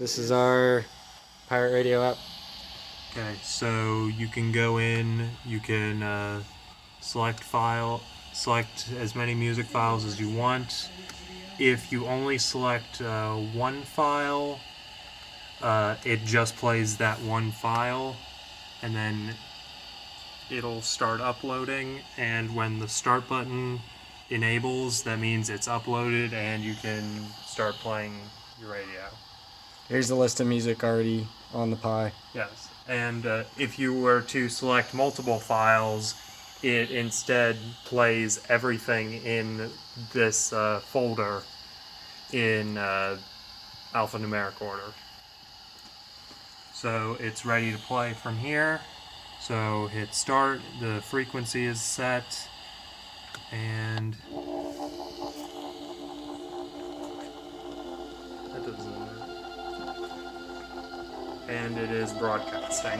This is our pirate radio app. Okay, so you can go in, you can select as many music files as you want. If you only select one file, it just plays that one file, and then it'll start uploading, and when the start button enables, that means it's uploaded and you can start playing your radio. Here's the list of music already on the Pi. Yes, and if you were to select multiple files, it instead plays everything in this folder in alphanumeric order. So it's ready to play from here. So hit start, the frequency is set, and that doesn't work. And it is broadcasting.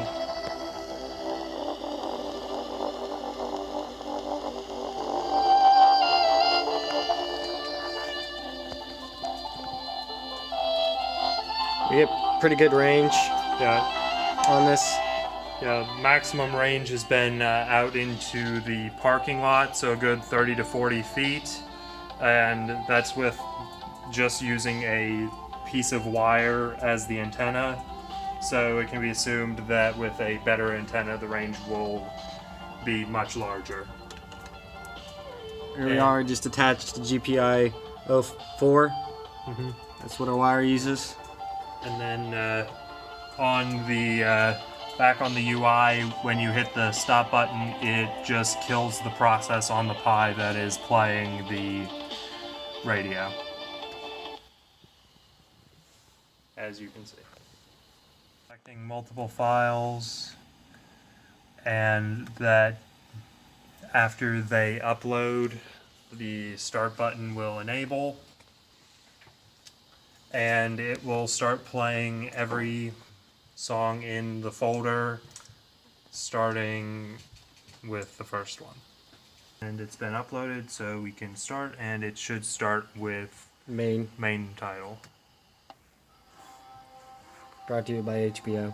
We get pretty good range Yeah, on this. yeah. Maximum range has been out into the parking lot, so a good 30 to 40 feet, and that's with just using a piece of wire as the antenna. So it can be assumed that with a better antenna, the range will be much larger. Here we are, just attached to GPI 04. That's what our wire uses. And then on the back on the UI, when you hit the stop button, it just kills the process on the Pi that is playing the radio, as you can see. Selecting multiple files, and that after they upload, the start button will enable, and it will start playing every song in the folder, starting with the first one. And it's been uploaded, so we can start, and it should start with Main. main title. Brought to you by HBO.